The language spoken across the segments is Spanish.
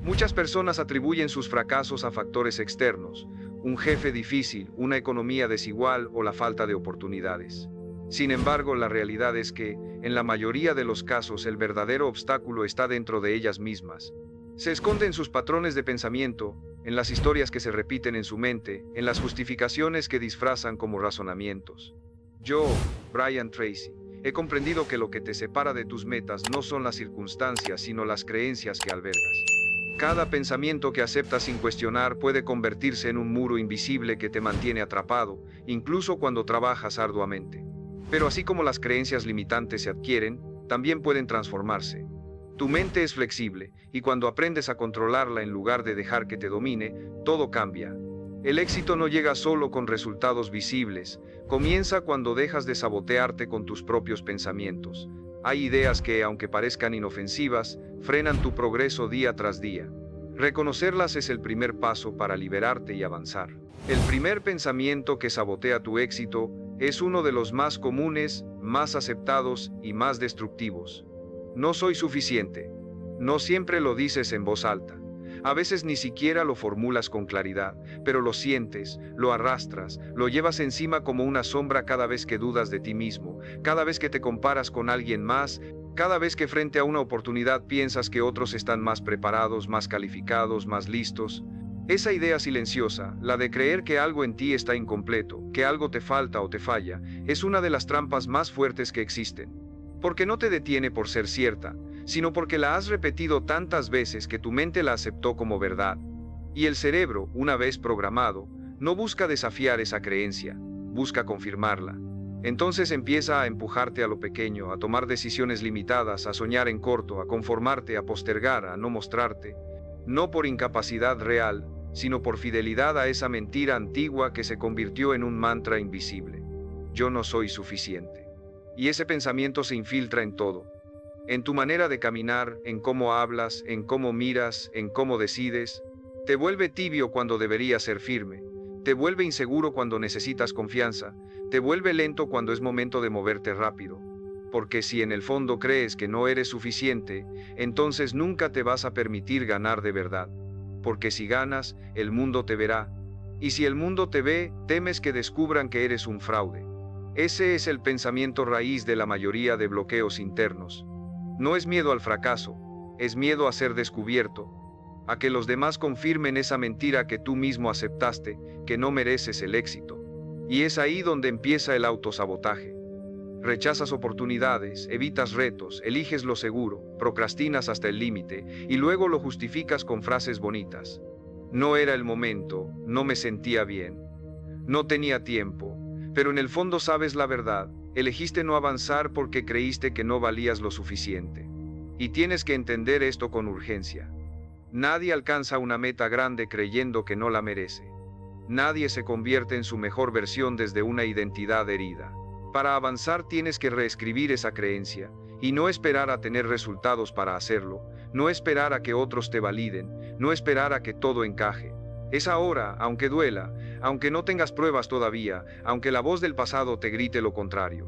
Muchas personas atribuyen sus fracasos a factores externos, un jefe difícil, una economía desigual o la falta de oportunidades. Sin embargo, la realidad es que, en la mayoría de los casos, el verdadero obstáculo está dentro de ellas mismas. Se esconde en sus patrones de pensamiento, en las historias que se repiten en su mente, en las justificaciones que disfrazan como razonamientos. Yo, Brian Tracy, he comprendido que lo que te separa de tus metas no son las circunstancias, sino las creencias que albergas. Cada pensamiento que aceptas sin cuestionar puede convertirse en un muro invisible que te mantiene atrapado, incluso cuando trabajas arduamente. Pero así como las creencias limitantes se adquieren, también pueden transformarse. Tu mente es flexible, y cuando aprendes a controlarla en lugar de dejar que te domine, todo cambia. El éxito no llega solo con resultados visibles, comienza cuando dejas de sabotearte con tus propios pensamientos. Hay ideas que, aunque parezcan inofensivas, frenan tu progreso día tras día. Reconocerlas es el primer paso para liberarte y avanzar. El primer pensamiento que sabotea tu éxito es uno de los más comunes, más aceptados y más destructivos. No soy suficiente. No siempre lo dices en voz alta. A veces ni siquiera lo formulas con claridad, pero lo sientes, lo arrastras, lo llevas encima como una sombra cada vez que dudas de ti mismo, cada vez que te comparas con alguien más, cada vez que frente a una oportunidad piensas que otros están más preparados, más calificados, más listos. Esa idea silenciosa, la de creer que algo en ti está incompleto, que algo te falta o te falla, es una de las trampas más fuertes que existen. Porque no te detiene por ser cierta, sino porque la has repetido tantas veces que tu mente la aceptó como verdad. Y el cerebro, una vez programado, no busca desafiar esa creencia, busca confirmarla. Entonces empieza a empujarte a lo pequeño, a tomar decisiones limitadas, a soñar en corto, a conformarte, a postergar, a no mostrarte. No por incapacidad real, sino por fidelidad a esa mentira antigua que se convirtió en un mantra invisible. Yo no soy suficiente. Y ese pensamiento se infiltra en todo. En tu manera de caminar, en cómo hablas, en cómo miras, en cómo decides. Te vuelve tibio cuando debería ser firme. Te vuelve inseguro cuando necesitas confianza. Te vuelve lento cuando es momento de moverte rápido. Porque si en el fondo crees que no eres suficiente, entonces nunca te vas a permitir ganar de verdad. Porque si ganas, el mundo te verá. Y si el mundo te ve, temes que descubran que eres un fraude. Ese es el pensamiento raíz de la mayoría de bloqueos internos. No es miedo al fracaso, es miedo a ser descubierto, a que los demás confirmen esa mentira que tú mismo aceptaste, que no mereces el éxito. Y es ahí donde empieza el autosabotaje. Rechazas oportunidades, evitas retos, eliges lo seguro, procrastinas hasta el límite, y luego lo justificas con frases bonitas. No era el momento, no me sentía bien, no tenía tiempo. Pero en el fondo sabes la verdad, elegiste no avanzar porque creíste que no valías lo suficiente. Y tienes que entender esto con urgencia. Nadie alcanza una meta grande creyendo que no la merece. Nadie se convierte en su mejor versión desde una identidad herida. Para avanzar tienes que reescribir esa creencia, y no esperar a tener resultados para hacerlo, no esperar a que otros te validen, no esperar a que todo encaje. Es ahora, aunque duela, aunque no tengas pruebas todavía, aunque la voz del pasado te grite lo contrario.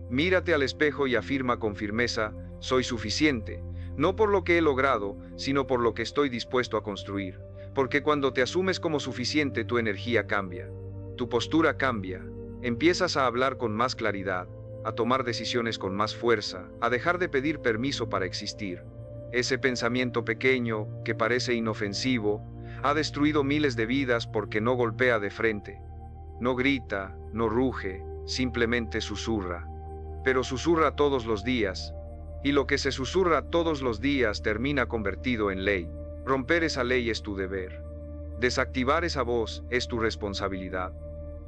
Mírate al espejo y afirma con firmeza, soy suficiente, no por lo que he logrado, sino por lo que estoy dispuesto a construir. Porque cuando te asumes como suficiente, tu energía cambia, tu postura cambia, empiezas a hablar con más claridad, a tomar decisiones con más fuerza, a dejar de pedir permiso para existir. Ese pensamiento pequeño, que parece inofensivo, ha destruido miles de vidas porque no golpea de frente. No grita, no ruge, simplemente susurra. Pero susurra todos los días. Y lo que se susurra todos los días termina convertido en ley. Romper esa ley es tu deber. Desactivar esa voz es tu responsabilidad.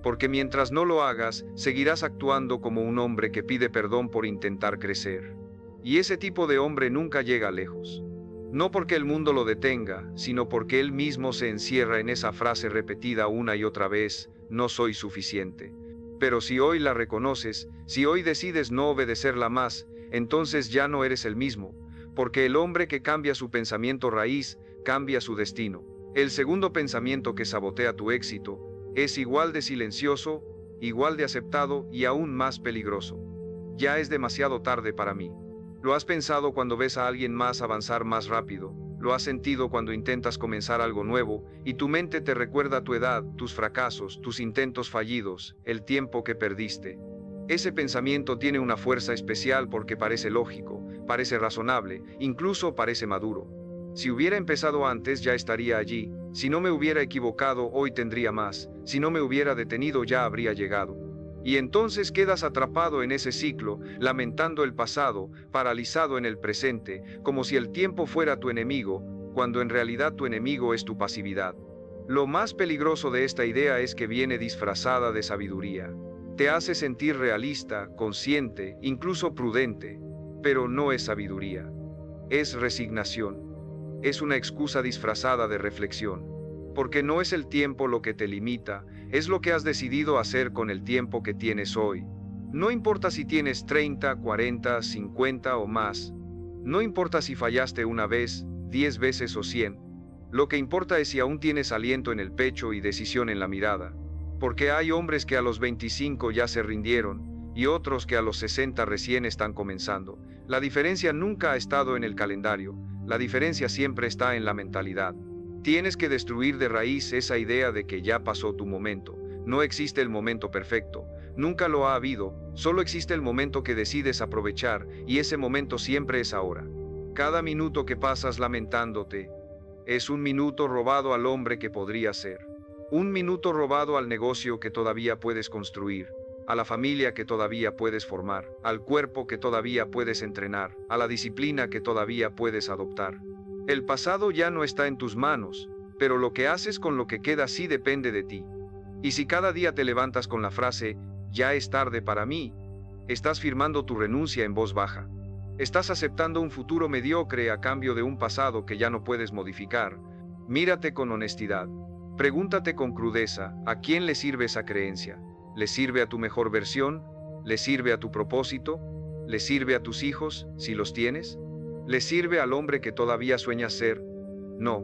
Porque mientras no lo hagas, seguirás actuando como un hombre que pide perdón por intentar crecer. Y ese tipo de hombre nunca llega lejos. No porque el mundo lo detenga, sino porque él mismo se encierra en esa frase repetida una y otra vez, no soy suficiente. Pero si hoy la reconoces, si hoy decides no obedecerla más, entonces ya no eres el mismo, porque el hombre que cambia su pensamiento raíz, cambia su destino. El segundo pensamiento que sabotea tu éxito, es igual de silencioso, igual de aceptado y aún más peligroso. Ya es demasiado tarde para mí. Lo has pensado cuando ves a alguien más avanzar más rápido, Lo has sentido cuando intentas comenzar algo nuevo y tu mente te recuerda tu edad, tus fracasos, tus intentos fallidos, el tiempo que perdiste. Ese pensamiento tiene una fuerza especial porque parece lógico, parece razonable, incluso parece maduro. Si hubiera empezado antes ya estaría allí, si no me hubiera equivocado hoy tendría más, si no me hubiera detenido ya habría llegado. Y entonces quedas atrapado en ese ciclo, lamentando el pasado, paralizado en el presente, como si el tiempo fuera tu enemigo, cuando en realidad tu enemigo es tu pasividad. Lo más peligroso de esta idea es que viene disfrazada de sabiduría. Te hace sentir realista, consciente, incluso prudente, pero no es sabiduría. Es resignación. Es una excusa disfrazada de reflexión. Porque no es el tiempo lo que te limita, es lo que has decidido hacer con el tiempo que tienes hoy. No importa si tienes 30, 40, 50 o más. No importa si fallaste una vez, 10 veces o 100. Lo que importa es si aún tienes aliento en el pecho y decisión en la mirada. Porque hay hombres que a los 25 ya se rindieron, y otros que a los 60 recién están comenzando. La diferencia nunca ha estado en el calendario, la diferencia siempre está en la mentalidad. Tienes que destruir de raíz esa idea de que ya pasó tu momento. No existe el momento perfecto, nunca lo ha habido, solo existe el momento que decides aprovechar, y ese momento siempre es ahora. Cada minuto que pasas lamentándote, es un minuto robado al hombre que podría ser. Un minuto robado al negocio que todavía puedes construir, a la familia que todavía puedes formar, al cuerpo que todavía puedes entrenar, a la disciplina que todavía puedes adoptar. El pasado ya no está en tus manos, pero lo que haces con lo que queda sí depende de ti. Y si cada día te levantas con la frase, ya es tarde para mí, estás firmando tu renuncia en voz baja. Estás aceptando un futuro mediocre a cambio de un pasado que ya no puedes modificar. Mírate con honestidad. Pregúntate con crudeza, ¿a quién le sirve esa creencia? ¿Le sirve a tu mejor versión? ¿Le sirve a tu propósito? ¿Le sirve a tus hijos, si los tienes? ¿Le sirve al hombre que todavía sueñas ser? No.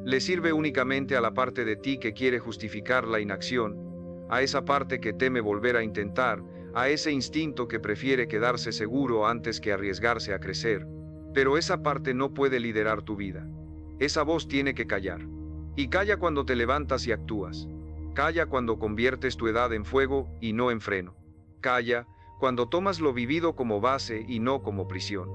Le sirve únicamente a la parte de ti que quiere justificar la inacción, a esa parte que teme volver a intentar, a ese instinto que prefiere quedarse seguro antes que arriesgarse a crecer. Pero esa parte no puede liderar tu vida. Esa voz tiene que callar. Y calla cuando te levantas y actúas. Calla cuando conviertes tu edad en fuego y no en freno. Calla cuando tomas lo vivido como base y no como prisión.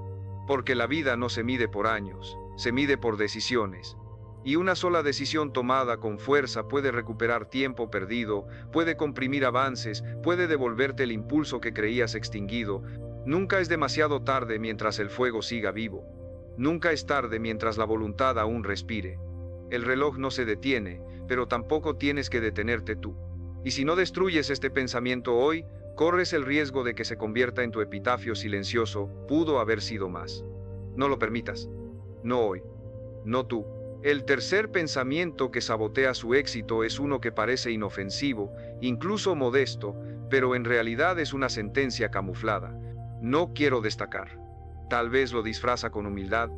Porque la vida no se mide por años, se mide por decisiones. Y una sola decisión tomada con fuerza puede recuperar tiempo perdido, puede comprimir avances, puede devolverte el impulso que creías extinguido. Nunca es demasiado tarde mientras el fuego siga vivo. Nunca es tarde mientras la voluntad aún respire. El reloj no se detiene, pero tampoco tienes que detenerte tú. Y si no destruyes este pensamiento hoy, corres el riesgo de que se convierta en tu epitafio silencioso, pudo haber sido más. No lo permitas. No hoy. No tú. El tercer pensamiento que sabotea su éxito es uno que parece inofensivo, incluso modesto, pero en realidad es una sentencia camuflada. No quiero destacar. Tal vez lo disfraza con humildad,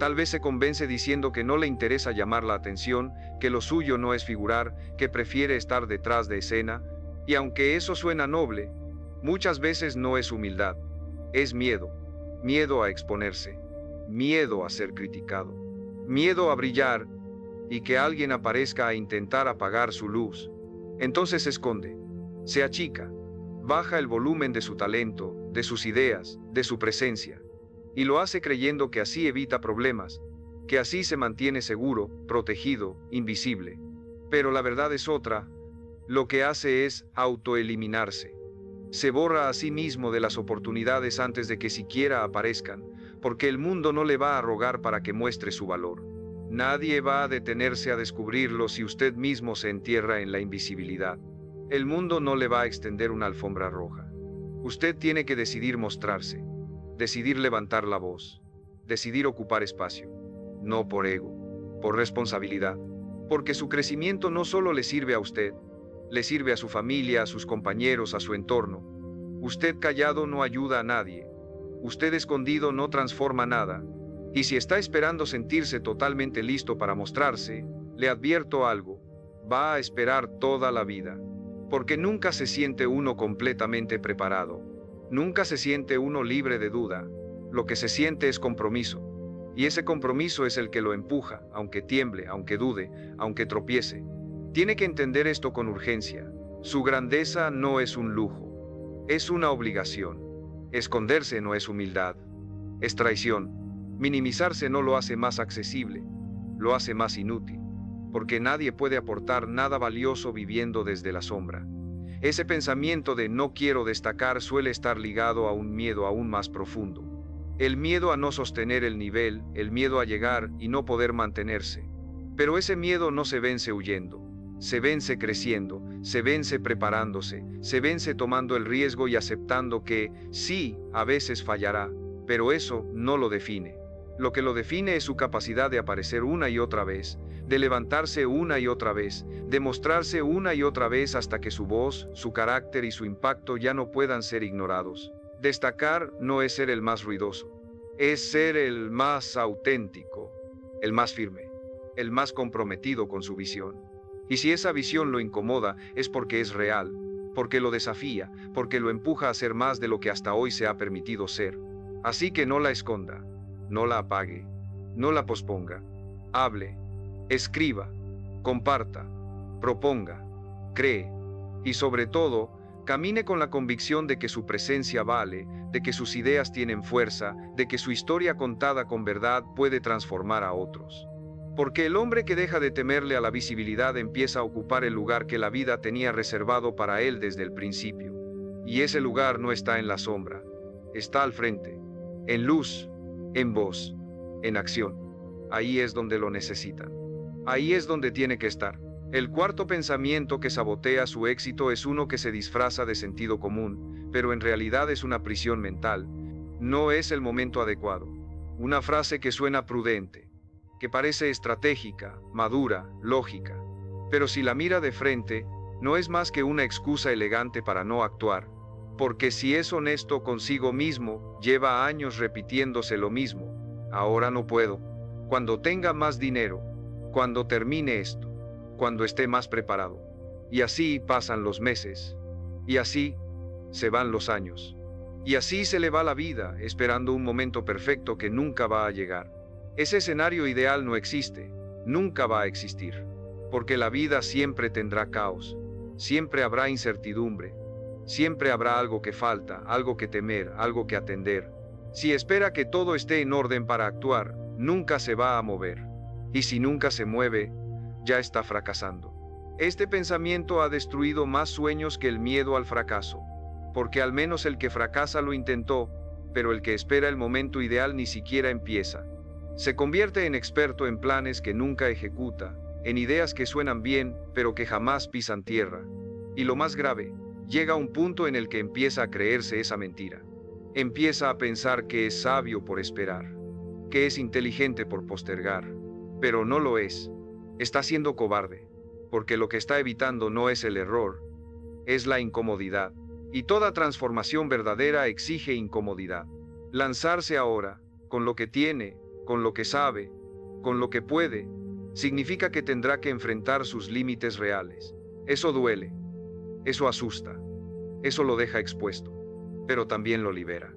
tal vez se convence diciendo que no le interesa llamar la atención, que lo suyo no es figurar, que prefiere estar detrás de escena, y aunque eso suena noble, muchas veces no es humildad, es miedo, miedo a exponerse, miedo a ser criticado, miedo a brillar y que alguien aparezca a intentar apagar su luz. Entonces se esconde, se achica, baja el volumen de su talento, de sus ideas, de su presencia. Y lo hace creyendo que así evita problemas, que así se mantiene seguro, protegido, invisible. Pero la verdad es otra. Lo que hace es autoeliminarse. Se borra a sí mismo de las oportunidades antes de que siquiera aparezcan, porque el mundo no le va a rogar para que muestre su valor. Nadie va a detenerse a descubrirlo si usted mismo se entierra en la invisibilidad. El mundo no le va a extender una alfombra roja. Usted tiene que decidir mostrarse. Decidir levantar la voz, decidir ocupar espacio, no por ego, por responsabilidad, porque su crecimiento no solo le sirve a usted, le sirve a su familia, a sus compañeros, a su entorno. Usted callado no ayuda a nadie, usted escondido no transforma nada, y si está esperando sentirse totalmente listo para mostrarse, le advierto algo, va a esperar toda la vida, porque nunca se siente uno completamente preparado. Nunca se siente uno libre de duda, lo que se siente es compromiso. Y ese compromiso es el que lo empuja, aunque tiemble, aunque dude, aunque tropiece. Tiene que entender esto con urgencia. Su grandeza no es un lujo, es una obligación. Esconderse no es humildad, es traición. Minimizarse no lo hace más accesible, lo hace más inútil, porque nadie puede aportar nada valioso viviendo desde la sombra. Ese pensamiento de no quiero destacar suele estar ligado a un miedo aún más profundo. El miedo a no sostener el nivel, el miedo a llegar y no poder mantenerse. Pero ese miedo no se vence huyendo, se vence creciendo, se vence preparándose, se vence tomando el riesgo y aceptando que, sí, a veces fallará, pero eso no lo define. Lo que lo define es su capacidad de aparecer una y otra vez, de levantarse una y otra vez, de mostrarse una y otra vez hasta que su voz, su carácter y su impacto ya no puedan ser ignorados. Destacar no es ser el más ruidoso, es ser el más auténtico, el más firme, el más comprometido con su visión. Y si esa visión lo incomoda, es porque es real, porque lo desafía, porque lo empuja a ser más de lo que hasta hoy se ha permitido ser. Así que no la esconda, no la apague, no la posponga. Hable, escriba, comparta, proponga, cree y sobre todo, camine con la convicción de que su presencia vale, de que sus ideas tienen fuerza, de que su historia contada con verdad puede transformar a otros. Porque el hombre que deja de temerle a la visibilidad empieza a ocupar el lugar que la vida tenía reservado para él desde el principio. Y ese lugar no está en la sombra, está al frente, en luz, en voz, en acción. Ahí es donde lo necesitan. Ahí es donde tiene que estar. El cuarto pensamiento que sabotea su éxito es uno que se disfraza de sentido común, pero en realidad es una prisión mental. No es el momento adecuado. Una frase que suena prudente, que parece estratégica, madura, lógica. Pero si la mira de frente, no es más que una excusa elegante para no actuar. Porque si es honesto consigo mismo, lleva años repitiéndose lo mismo. Ahora no puedo. Cuando tenga más dinero, cuando termine esto, cuando esté más preparado. Y así pasan los meses. Y así se van los años. Y así se le va la vida, esperando un momento perfecto que nunca va a llegar. Ese escenario ideal no existe, nunca va a existir. Porque la vida siempre tendrá caos, siempre habrá incertidumbre, siempre habrá algo que falta, algo que temer, algo que atender. Si espera que todo esté en orden para actuar, nunca se va a mover. Y si nunca se mueve, ya está fracasando. Este pensamiento ha destruido más sueños que el miedo al fracaso, porque al menos el que fracasa lo intentó, pero el que espera el momento ideal ni siquiera empieza. Se convierte en experto en planes que nunca ejecuta, en ideas que suenan bien, pero que jamás pisan tierra. Y lo más grave, llega un punto en el que empieza a creerse esa mentira. Empieza a pensar que es sabio por esperar, que es inteligente por postergar, pero no lo es. Está siendo cobarde, porque lo que está evitando no es el error, es la incomodidad. Y toda transformación verdadera exige incomodidad. Lanzarse ahora, con lo que tiene, con lo que sabe, con lo que puede, significa que tendrá que enfrentar sus límites reales. Eso duele, eso asusta, eso lo deja expuesto, pero también lo libera.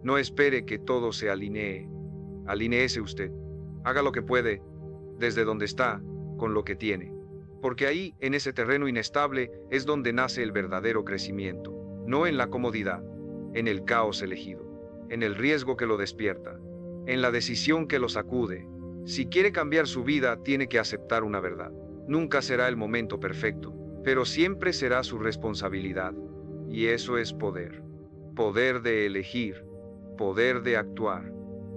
No espere que todo se alinee, alinéese usted, haga lo que puede, desde donde está, con lo que tiene. Porque ahí, en ese terreno inestable, es donde nace el verdadero crecimiento. No en la comodidad, en el caos elegido, en el riesgo que lo despierta, en la decisión que lo sacude. Si quiere cambiar su vida, tiene que aceptar una verdad. Nunca será el momento perfecto, pero siempre será su responsabilidad. Y eso es poder. Poder de elegir, poder de actuar,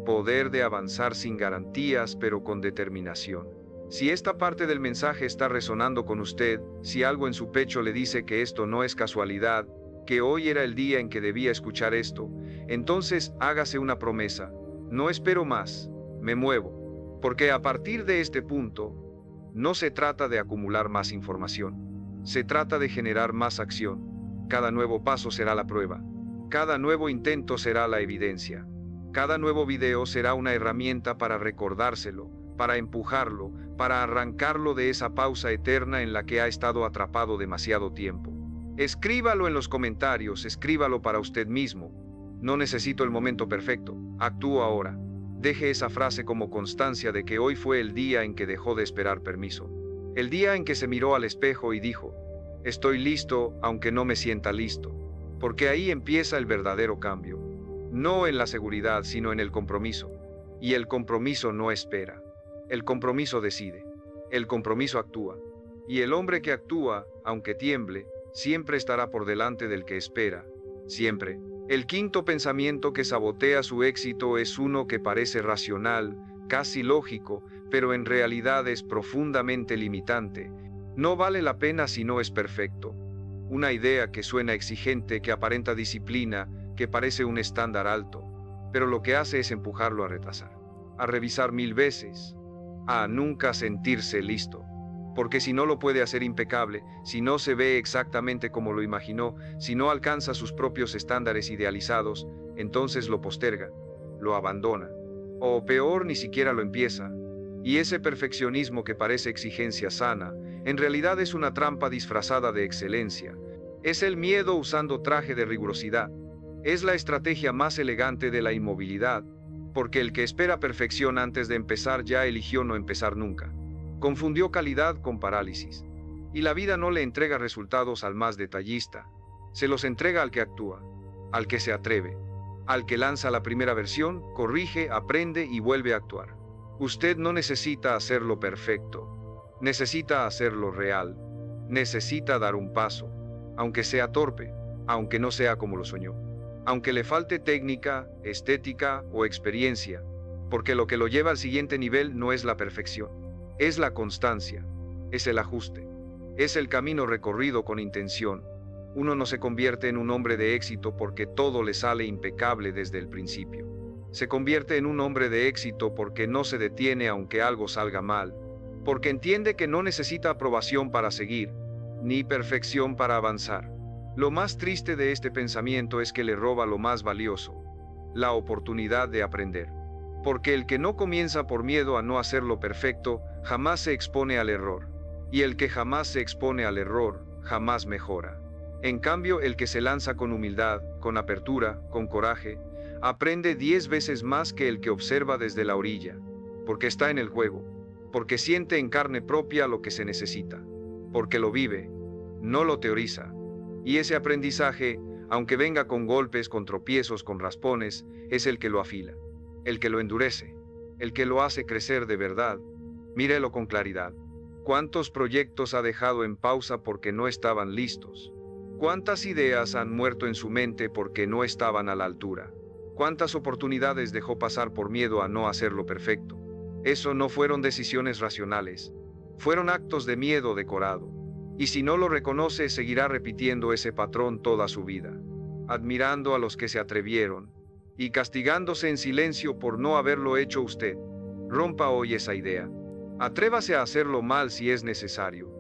poder de avanzar sin garantías, pero con determinación. Si esta parte del mensaje está resonando con usted, si algo en su pecho le dice que esto no es casualidad, que hoy era el día en que debía escuchar esto, entonces hágase una promesa. No espero más, me muevo. Porque a partir de este punto, no se trata de acumular más información. Se trata de generar más acción. Cada nuevo paso será la prueba. Cada nuevo intento será la evidencia. Cada nuevo video será una herramienta para recordárselo, para empujarlo, para arrancarlo de esa pausa eterna en la que ha estado atrapado demasiado tiempo. Escríbalo en los comentarios, escríbalo para usted mismo. No necesito el momento perfecto, actúo ahora. Deje esa frase como constancia de que hoy fue el día en que dejó de esperar permiso. El día en que se miró al espejo y dijo, estoy listo aunque no me sienta listo. Porque ahí empieza el verdadero cambio. No en la seguridad, sino en el compromiso. Y el compromiso no espera. El compromiso decide. El compromiso actúa. Y el hombre que actúa, aunque tiemble, siempre estará por delante del que espera. Siempre. El quinto pensamiento que sabotea su éxito es uno que parece racional, casi lógico, pero en realidad es profundamente limitante. No vale la pena si no es perfecto. Una idea que suena exigente, que aparenta disciplina, que parece un estándar alto, pero lo que hace es empujarlo a retrasar, a revisar 1000 veces, a nunca sentirse listo. Porque si no lo puede hacer impecable, si no se ve exactamente como lo imaginó, si no alcanza sus propios estándares idealizados, entonces lo posterga, lo abandona, o peor, ni siquiera lo empieza. Y ese perfeccionismo que parece exigencia sana, en realidad es una trampa disfrazada de excelencia. Es el miedo usando traje de rigurosidad. Es la estrategia más elegante de la inmovilidad, porque el que espera perfección antes de empezar ya eligió no empezar nunca. Confundió calidad con parálisis. Y la vida no le entrega resultados al más detallista. Se los entrega al que actúa, al que se atreve, al que lanza la primera versión, corrige, aprende y vuelve a actuar. Usted no necesita hacerlo perfecto. Necesita hacerlo real. Necesita dar un paso, aunque sea torpe, aunque no sea como lo soñó, aunque le falte técnica, estética o experiencia, porque lo que lo lleva al siguiente nivel no es la perfección. Es la constancia, es el ajuste, es el camino recorrido con intención. Uno no se convierte en un hombre de éxito porque todo le sale impecable desde el principio. Se convierte en un hombre de éxito porque no se detiene aunque algo salga mal, porque entiende que no necesita aprobación para seguir, ni perfección para avanzar. Lo más triste de este pensamiento es que le roba lo más valioso, la oportunidad de aprender. Porque el que no comienza por miedo a no hacerlo perfecto, jamás se expone al error. Y el que jamás se expone al error, jamás mejora. En cambio, el que se lanza con humildad, con apertura, con coraje, aprende 10 veces más que el que observa desde la orilla. Porque está en el juego. Porque siente en carne propia lo que se necesita. Porque lo vive, no lo teoriza. Y ese aprendizaje, aunque venga con golpes, con tropiezos, con raspones, es el que lo afila. El que lo endurece, el que lo hace crecer de verdad. Mírelo con claridad. ¿Cuántos proyectos ha dejado en pausa porque no estaban listos? ¿Cuántas ideas han muerto en su mente porque no estaban a la altura? ¿Cuántas oportunidades dejó pasar por miedo a no hacerlo perfecto? Eso no fueron decisiones racionales, fueron actos de miedo decorado. Y si no lo reconoce, seguirá repitiendo ese patrón toda su vida, admirando a los que se atrevieron, y castigándose en silencio por no haberlo hecho usted. Rompa hoy esa idea. Atrévase a hacerlo mal si es necesario,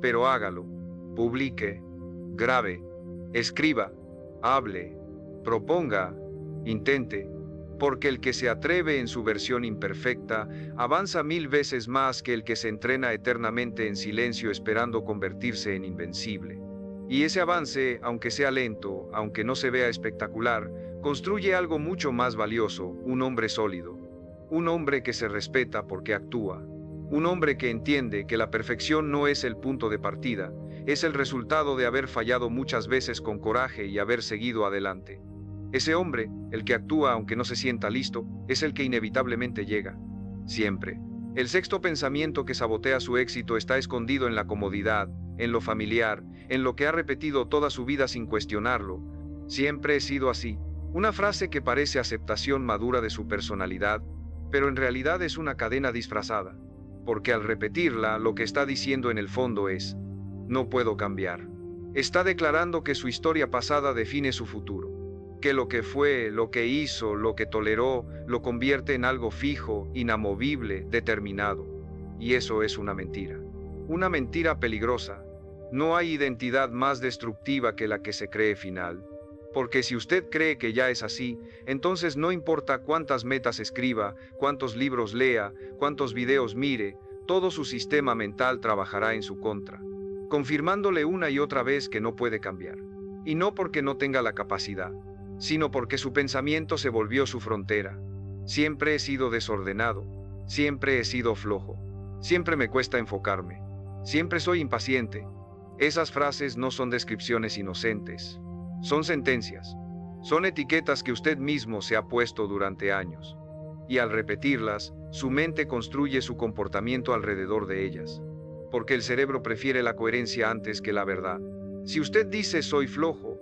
pero hágalo. Publique, grabe, escriba, hable, proponga, intente, porque el que se atreve en su versión imperfecta avanza 1000 veces más que el que se entrena eternamente en silencio esperando convertirse en invencible. Y ese avance, aunque sea lento, aunque no se vea espectacular, construye algo mucho más valioso, un hombre sólido, un hombre que se respeta porque actúa, un hombre que entiende que la perfección no es el punto de partida, es el resultado de haber fallado muchas veces con coraje y haber seguido adelante. Ese hombre, el que actúa aunque no se sienta listo, es el que inevitablemente llega. Siempre. El sexto pensamiento que sabotea su éxito está escondido en la comodidad, en lo familiar, en lo que ha repetido toda su vida sin cuestionarlo. Siempre he sido así. Una frase que parece aceptación madura de su personalidad, pero en realidad es una cadena disfrazada. Porque al repetirla, lo que está diciendo en el fondo es, no puedo cambiar. Está declarando que su historia pasada define su futuro. Que lo que fue, lo que hizo, lo que toleró, lo convierte en algo fijo, inamovible, determinado. Y eso es una mentira. Una mentira peligrosa. No hay identidad más destructiva que la que se cree final. Porque si usted cree que ya es así, entonces no importa cuántas metas escriba, cuántos libros lea, cuántos videos mire, todo su sistema mental trabajará en su contra, confirmándole una y otra vez que no puede cambiar. Y no porque no tenga la capacidad, sino porque su pensamiento se volvió su frontera. Siempre he sido desordenado. Siempre he sido flojo. Siempre me cuesta enfocarme. Siempre soy impaciente. Esas frases no son descripciones inocentes. Son sentencias. Son etiquetas que usted mismo se ha puesto durante años. Y al repetirlas, su mente construye su comportamiento alrededor de ellas. Porque el cerebro prefiere la coherencia antes que la verdad. Si usted dice soy flojo,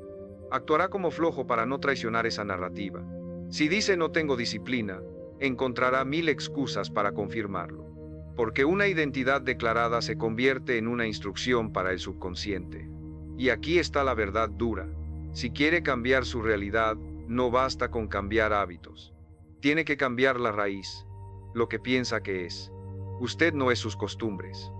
actuará como flojo para no traicionar esa narrativa. Si dice no tengo disciplina, encontrará 1000 excusas para confirmarlo. Porque una identidad declarada se convierte en una instrucción para el subconsciente. Y aquí está la verdad dura. Si quiere cambiar su realidad, no basta con cambiar hábitos. Tiene que cambiar la raíz, lo que piensa que es. Usted no es sus costumbres.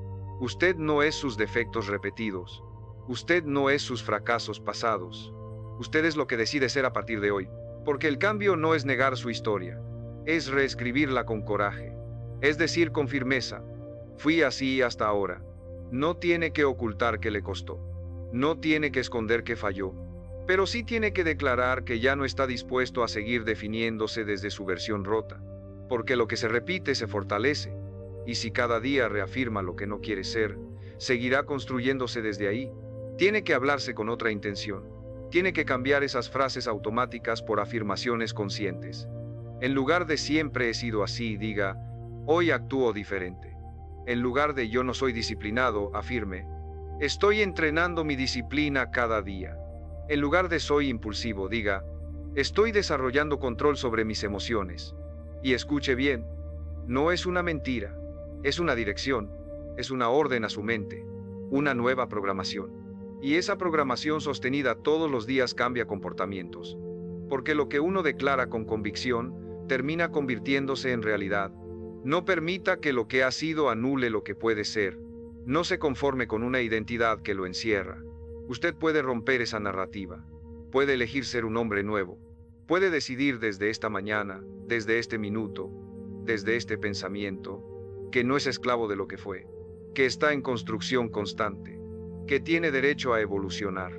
Usted no es sus defectos repetidos. Usted no es sus fracasos pasados. Usted es lo que decide ser a partir de hoy. Porque el cambio no es negar su historia. Es reescribirla con coraje. Es decir con firmeza, fui así hasta ahora. No tiene que ocultar que le costó. No tiene que esconder que falló. Pero sí tiene que declarar que ya no está dispuesto a seguir definiéndose desde su versión rota. Porque lo que se repite se fortalece. Y si cada día reafirma lo que no quiere ser, seguirá construyéndose desde ahí. Tiene que hablarse con otra intención. Tiene que cambiar esas frases automáticas por afirmaciones conscientes. En lugar de siempre he sido así, diga, hoy actúo diferente. En lugar de yo no soy disciplinado, afirme, estoy entrenando mi disciplina cada día. En lugar de soy impulsivo, diga, estoy desarrollando control sobre mis emociones. Y escuche bien, no es una mentira, es una dirección, es una orden a su mente, una nueva programación. Y esa programación sostenida todos los días cambia comportamientos. Porque lo que uno declara con convicción, termina convirtiéndose en realidad. No permita que lo que ha sido anule lo que puede ser. No se conforme con una identidad que lo encierra. Usted puede romper esa narrativa. Puede elegir ser un hombre nuevo. Puede decidir desde esta mañana, desde este minuto, desde este pensamiento, que no es esclavo de lo que fue, que está en construcción constante, que tiene derecho a evolucionar,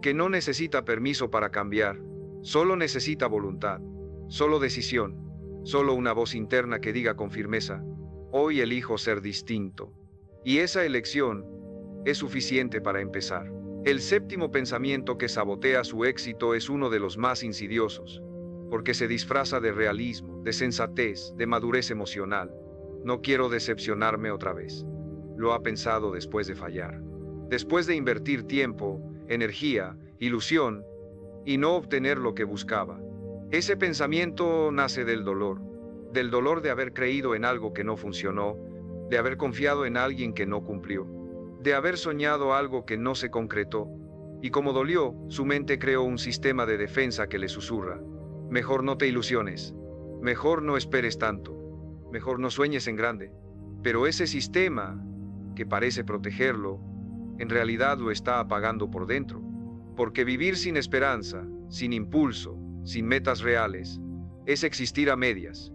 que no necesita permiso para cambiar, solo necesita voluntad, solo decisión, solo una voz interna que diga con firmeza, hoy elijo ser distinto. Y esa elección es suficiente para empezar. El séptimo pensamiento que sabotea su éxito es uno de los más insidiosos, porque se disfraza de realismo, de sensatez, de madurez emocional. No quiero decepcionarme otra vez. Lo ha pensado después de fallar, después de invertir tiempo, energía, ilusión, y no obtener lo que buscaba. Ese pensamiento nace del dolor de haber creído en algo que no funcionó, de haber confiado en alguien que no cumplió, de haber soñado algo que no se concretó, y como dolió, su mente creó un sistema de defensa que le susurra, mejor no te ilusiones, mejor no esperes tanto, mejor no sueñes en grande. Pero ese sistema, que parece protegerlo, en realidad lo está apagando por dentro, porque vivir sin esperanza, sin impulso, sin metas reales, es existir a medias.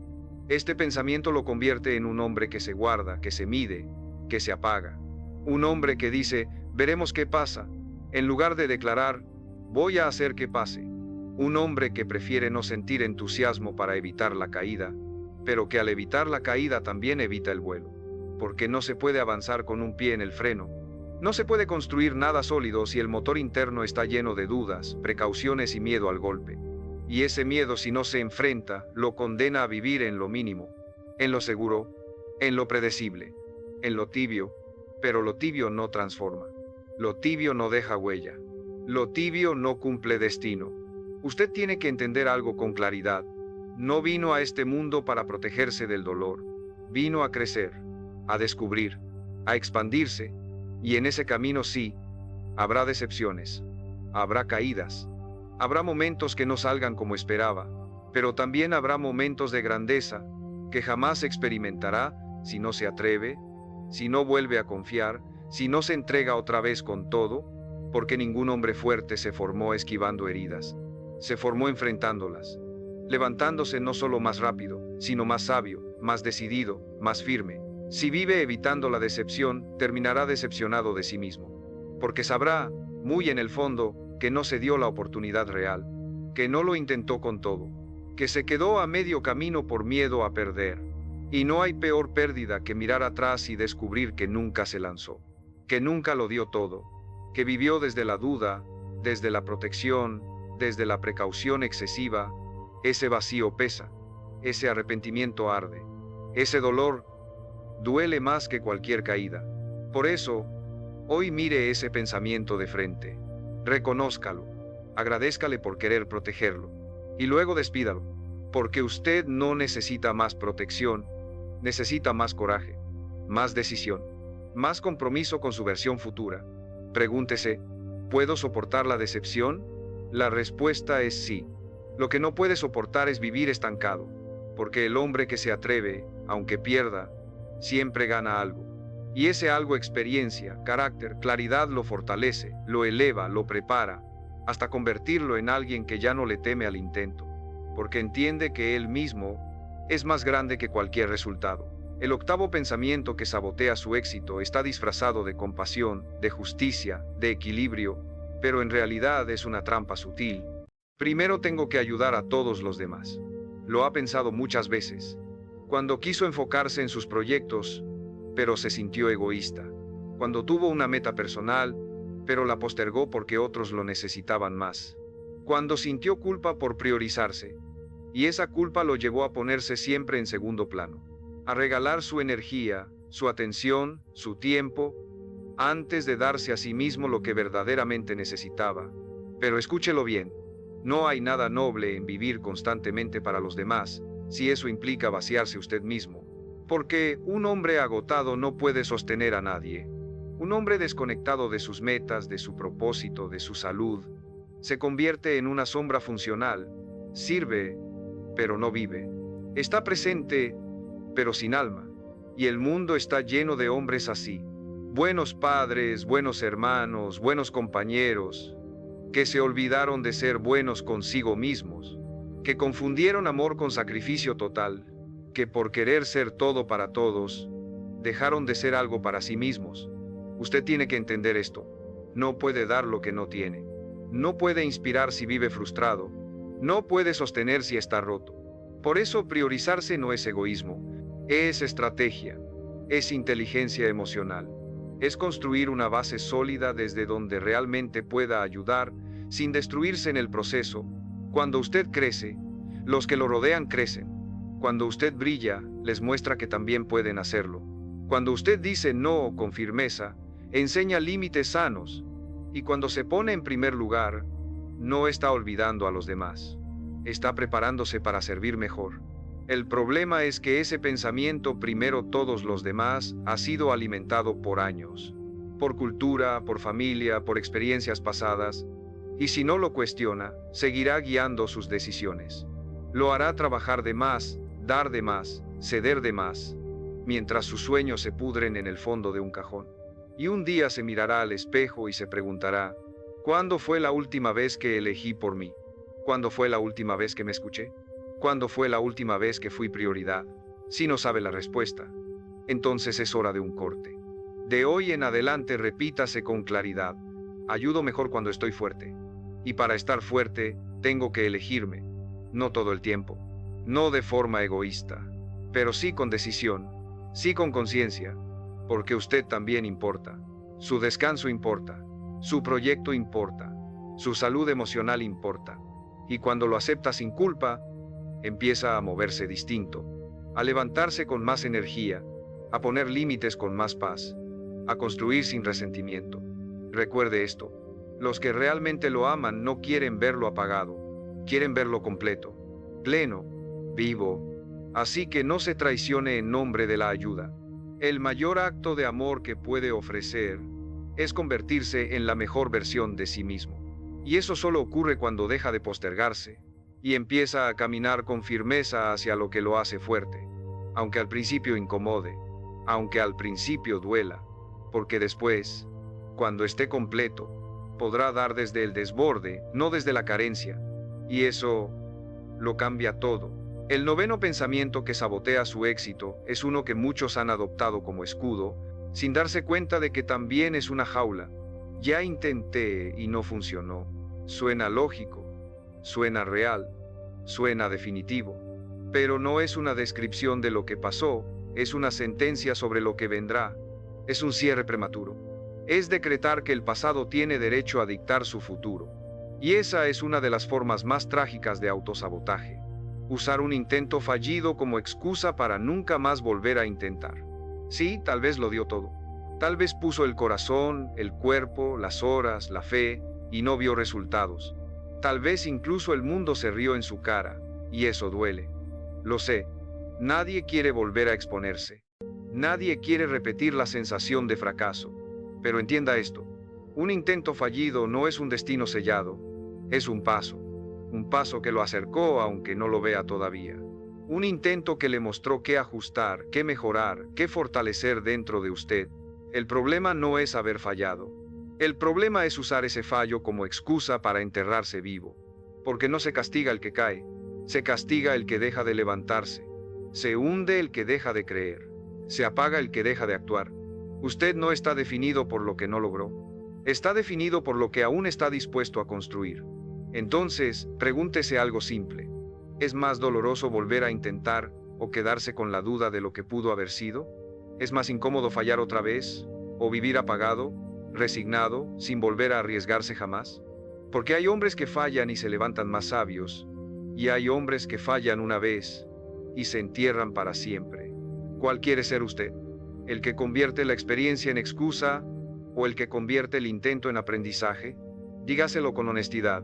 Este pensamiento lo convierte en un hombre que se guarda, que se mide, que se apaga. Un hombre que dice, veremos qué pasa, en lugar de declarar, voy a hacer que pase. Un hombre que prefiere no sentir entusiasmo para evitar la caída, pero que al evitar la caída también evita el vuelo. Porque no se puede avanzar con un pie en el freno. No se puede construir nada sólido si el motor interno está lleno de dudas, precauciones y miedo al golpe. Y ese miedo, si no se enfrenta, lo condena a vivir en lo mínimo, en lo seguro, en lo predecible, en lo tibio, pero lo tibio no transforma. Lo tibio no deja huella. Lo tibio no cumple destino. Usted tiene que entender algo con claridad. No vino a este mundo para protegerse del dolor. Vino a crecer, a descubrir, a expandirse. Y en ese camino sí, habrá decepciones, habrá caídas, habrá momentos que no salgan como esperaba, pero también habrá momentos de grandeza que jamás experimentará si no se atreve, si no vuelve a confiar, si no se entrega otra vez con todo, porque ningún hombre fuerte se formó esquivando heridas, se formó enfrentándolas, levantándose no solo más rápido, sino más sabio, más decidido, más firme. Si vive evitando la decepción, terminará decepcionado de sí mismo, porque sabrá, muy en el fondo, que no se dio la oportunidad real, que no lo intentó con todo, que se quedó a medio camino por miedo a perder. Y no hay peor pérdida que mirar atrás y descubrir que nunca se lanzó, que nunca lo dio todo, que vivió desde la duda, desde la protección, desde la precaución excesiva. Ese vacío pesa, ese arrepentimiento arde, ese dolor duele más que cualquier caída. Por eso, hoy mire ese pensamiento de frente, reconózcalo, agradézcale por querer protegerlo, y luego despídalo, porque usted no necesita más protección, necesita más coraje, más decisión, más compromiso con su versión futura. Pregúntese, ¿puedo soportar la decepción? La respuesta es sí. Lo que no puede soportar es vivir estancado, porque el hombre que se atreve, aunque pierda, siempre gana algo. Y ese algo, experiencia, carácter, claridad, lo fortalece, lo eleva, lo prepara, hasta convertirlo en alguien que ya no le teme al intento, porque entiende que él mismo es más grande que cualquier resultado. El octavo pensamiento que sabotea su éxito está disfrazado de compasión, de justicia, de equilibrio, pero en realidad es una trampa sutil. Primero tengo que ayudar a todos los demás. Lo ha pensado muchas veces, cuando quiso enfocarse en sus proyectos, pero se sintió egoísta. Cuando tuvo una meta personal, pero la postergó porque otros lo necesitaban más. Cuando sintió culpa por priorizarse, y esa culpa lo llevó a ponerse siempre en segundo plano, a regalar su energía, su atención, su tiempo, antes de darse a sí mismo lo que verdaderamente necesitaba. Pero escúchelo bien, no hay nada noble en vivir constantemente para los demás, si eso implica vaciarse usted mismo. Porque un hombre agotado no puede sostener a nadie. Un hombre desconectado de sus metas, de su propósito, de su salud, se convierte en una sombra funcional. Sirve, pero no vive. Está presente, pero sin alma. Y el mundo está lleno de hombres así. Buenos padres, buenos hermanos, buenos compañeros, que se olvidaron de ser buenos consigo mismos, que confundieron amor con sacrificio total, que por querer ser todo para todos, dejaron de ser algo para sí mismos. Usted tiene que entender esto. No puede dar lo que no tiene. No puede inspirar si vive frustrado. No puede sostener si está roto. Por eso priorizarse no es egoísmo, es estrategia, es inteligencia emocional. Es construir una base sólida desde donde realmente pueda ayudar, sin destruirse en el proceso. Cuando usted crece, los que lo rodean crecen. Cuando usted brilla, les muestra que también pueden hacerlo. Cuando usted dice no con firmeza, enseña límites sanos. Y cuando se pone en primer lugar, no está olvidando a los demás. Está preparándose para servir mejor. El problema es que ese pensamiento primero todos los demás ha sido alimentado por años, por cultura, por familia, por experiencias pasadas, y si no lo cuestiona, seguirá guiando sus decisiones. Lo hará trabajar de más, dar de más, ceder de más, mientras sus sueños se pudren en el fondo de un cajón. Y un día se mirará al espejo y se preguntará, ¿cuándo fue la última vez que elegí por mí? ¿Cuándo fue la última vez que me escuché? ¿Cuándo fue la última vez que fui prioridad? Si no sabe la respuesta, entonces es hora de un corte. De hoy en adelante repítase con claridad, ayudo mejor cuando estoy fuerte. Y para estar fuerte, tengo que elegirme, no todo el tiempo, no de forma egoísta, pero sí con decisión, sí con conciencia, porque usted también importa, su descanso importa, su proyecto importa, su salud emocional importa, y cuando lo acepta sin culpa, empieza a moverse distinto, a levantarse con más energía, a poner límites con más paz, a construir sin resentimiento. Recuerde esto, los que realmente lo aman no quieren verlo apagado, quieren verlo completo, pleno, vivo. Así que no se traicione en nombre de la ayuda. El mayor acto de amor que puede ofrecer es convertirse en la mejor versión de sí mismo. Y eso solo ocurre cuando deja de postergarse y empieza a caminar con firmeza hacia lo que lo hace fuerte, aunque al principio incomode, aunque al principio duela, porque después, cuando esté completo, podrá dar desde el desborde, no desde la carencia, y eso lo cambia todo. El noveno pensamiento que sabotea su éxito es uno que muchos han adoptado como escudo, sin darse cuenta de que también es una jaula. Ya intenté y no funcionó. Suena lógico, suena real, suena definitivo. Pero no es una descripción de lo que pasó, es una sentencia sobre lo que vendrá. Es un cierre prematuro. Es decretar que el pasado tiene derecho a dictar su futuro. Y esa es una de las formas más trágicas de autosabotaje. Usar un intento fallido como excusa para nunca más volver a intentar. Sí, tal vez lo dio todo. Tal vez puso el corazón, el cuerpo, las horas, la fe, y no vio resultados. Tal vez incluso el mundo se rió en su cara, y eso duele. Lo sé. Nadie quiere volver a exponerse. Nadie quiere repetir la sensación de fracaso. Pero entienda esto. Un intento fallido no es un destino sellado. Es un paso que lo acercó aunque no lo vea todavía. Un intento que le mostró qué ajustar, qué mejorar, qué fortalecer dentro de usted. El problema no es haber fallado. El problema es usar ese fallo como excusa para enterrarse vivo. Porque no se castiga el que cae, se castiga el que deja de levantarse. Se hunde el que deja de creer. Se apaga el que deja de actuar. Usted no está definido por lo que no logró. Está definido por lo que aún está dispuesto a construir. Entonces, pregúntese algo simple. ¿Es más doloroso volver a intentar o quedarse con la duda de lo que pudo haber sido? ¿Es más incómodo fallar otra vez? ¿O vivir apagado, resignado, sin volver a arriesgarse jamás? Porque hay hombres que fallan y se levantan más sabios, y hay hombres que fallan una vez y se entierran para siempre. ¿Cuál quiere ser usted? ¿El que convierte la experiencia en excusa o el que convierte el intento en aprendizaje? Dígaselo con honestidad.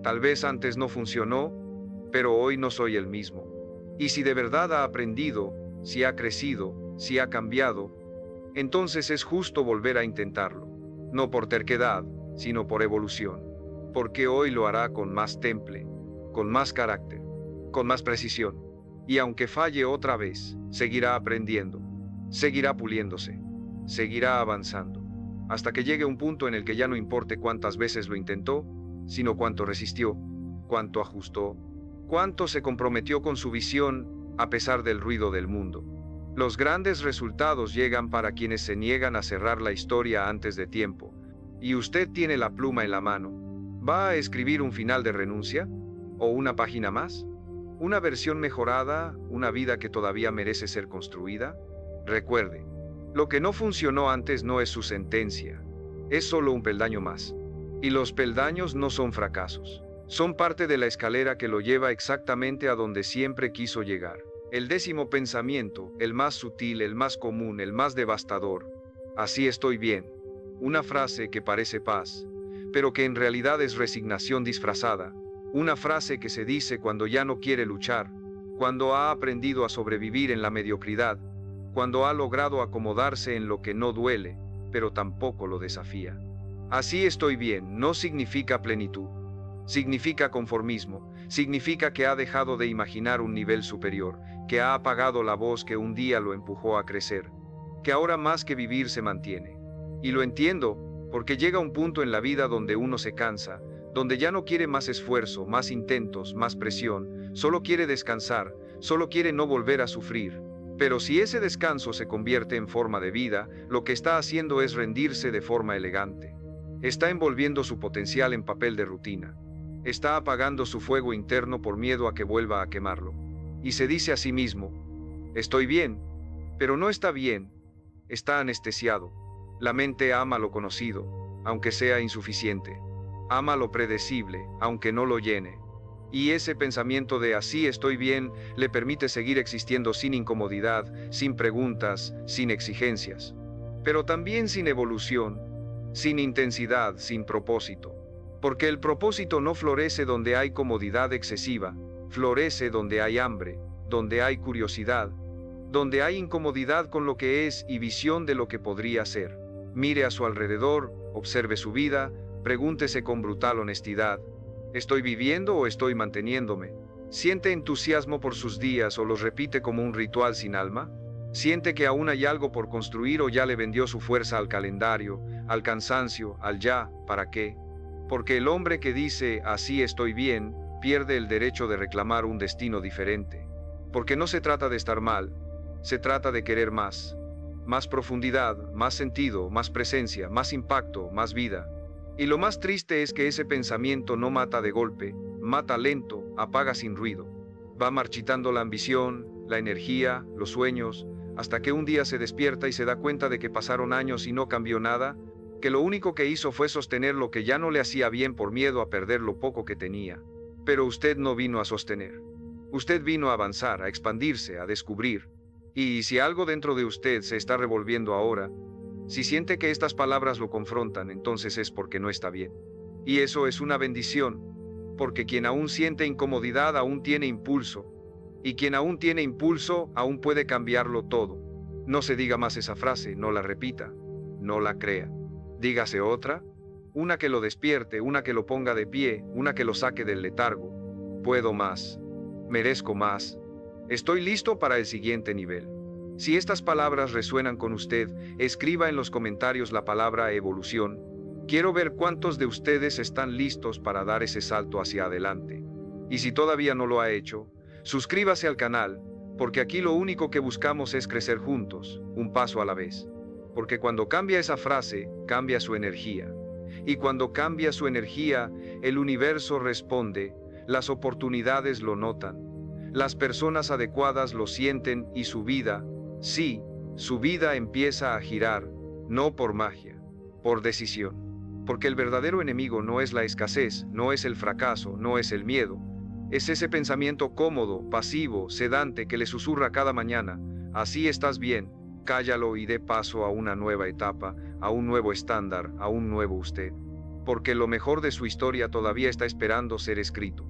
Tal vez antes no funcionó, pero hoy no soy el mismo. Y si de verdad ha aprendido, si ha crecido, si ha cambiado, entonces es justo volver a intentarlo. No por terquedad, sino por evolución. Porque hoy lo hará con más temple, con más carácter, con más precisión. Y aunque falle otra vez, seguirá aprendiendo, seguirá puliéndose, seguirá avanzando, hasta que llegue un punto en el que ya no importe cuántas veces lo intentó, sino cuánto resistió, cuánto ajustó, cuánto se comprometió con su visión a pesar del ruido del mundo. Los grandes resultados llegan para quienes se niegan a cerrar la historia antes de tiempo, y usted tiene la pluma en la mano. ¿Va a escribir un final de renuncia? ¿O una página más? ¿Una versión mejorada? ¿Una vida que todavía merece ser construida? Recuerde, lo que no funcionó antes no es su sentencia, es solo un peldaño más. Y los peldaños no son fracasos, son parte de la escalera que lo lleva exactamente a donde siempre quiso llegar. El 10º pensamiento, el más sutil, el más común, el más devastador. Así estoy bien. Una frase que parece paz, pero que en realidad es resignación disfrazada. Una frase que se dice cuando ya no quiere luchar, cuando ha aprendido a sobrevivir en la mediocridad, cuando ha logrado acomodarse en lo que no duele, pero tampoco lo desafía. Así estoy bien no significa plenitud, significa conformismo, significa que ha dejado de imaginar un nivel superior, que ha apagado la voz que un día lo empujó a crecer, que ahora más que vivir se mantiene. Y lo entiendo, porque llega un punto en la vida donde uno se cansa, donde ya no quiere más esfuerzo, más intentos, más presión, solo quiere descansar, solo quiere no volver a sufrir. Pero si ese descanso se convierte en forma de vida, lo que está haciendo es rendirse de forma elegante. Está envolviendo su potencial en papel de rutina. Está apagando su fuego interno por miedo a que vuelva a quemarlo. Y se dice a sí mismo, estoy bien, pero no está bien, está anestesiado. La mente ama lo conocido, aunque sea insuficiente. Ama lo predecible, aunque no lo llene. Y ese pensamiento de así estoy bien le permite seguir existiendo sin incomodidad, sin preguntas, sin exigencias. Pero también sin evolución, sin intensidad, sin propósito. Porque el propósito no florece donde hay comodidad excesiva, florece donde hay hambre, donde hay curiosidad, donde hay incomodidad con lo que es y visión de lo que podría ser. Mire a su alrededor, observe su vida, pregúntese con brutal honestidad, ¿estoy viviendo o estoy manteniéndome? ¿Siente entusiasmo por sus días o los repite como un ritual sin alma? ¿Siente que aún hay algo por construir o ya le vendió su fuerza al calendario, al cansancio, al ya, ¿para qué? Porque el hombre que dice, así estoy bien, pierde el derecho de reclamar un destino diferente. Porque no se trata de estar mal, se trata de querer más. Más profundidad, más sentido, más presencia, más impacto, más vida. Y lo más triste es que ese pensamiento no mata de golpe, mata lento, apaga sin ruido. Va marchitando la ambición, la energía, los sueños, hasta que un día se despierta y se da cuenta de que pasaron años y no cambió nada, que lo único que hizo fue sostener lo que ya no le hacía bien por miedo a perder lo poco que tenía. Pero usted no vino a sostener. Usted vino a avanzar, a expandirse, a descubrir. Y si algo dentro de usted se está revolviendo ahora, si siente que estas palabras lo confrontan, entonces es porque no está bien. Y eso es una bendición, porque quien aún siente incomodidad aún tiene impulso, y quien aún tiene impulso aún puede cambiarlo todo. No se diga más esa frase, no la repita, no la crea. Dígase otra, una que lo despierte, una que lo ponga de pie, una que lo saque del letargo. Puedo más, merezco más, estoy listo para el siguiente nivel. Si estas palabras resuenan con usted, escriba en los comentarios la palabra evolución. Quiero ver cuántos de ustedes están listos para dar ese salto hacia adelante. Y si todavía no lo ha hecho, suscríbase al canal, porque aquí lo único que buscamos es crecer juntos, un paso a la vez. Porque cuando cambia esa frase, cambia su energía. Y cuando cambia su energía, el universo responde, las oportunidades lo notan, las personas adecuadas lo sienten y su vida, sí, su vida empieza a girar, no por magia, por decisión. Porque el verdadero enemigo no es la escasez, no es el fracaso, no es el miedo. Es ese pensamiento cómodo, pasivo, sedante que le susurra cada mañana, así estás bien, cállalo y dé paso a una nueva etapa, a un nuevo estándar, a un nuevo usted. Porque lo mejor de su historia todavía está esperando ser escrito.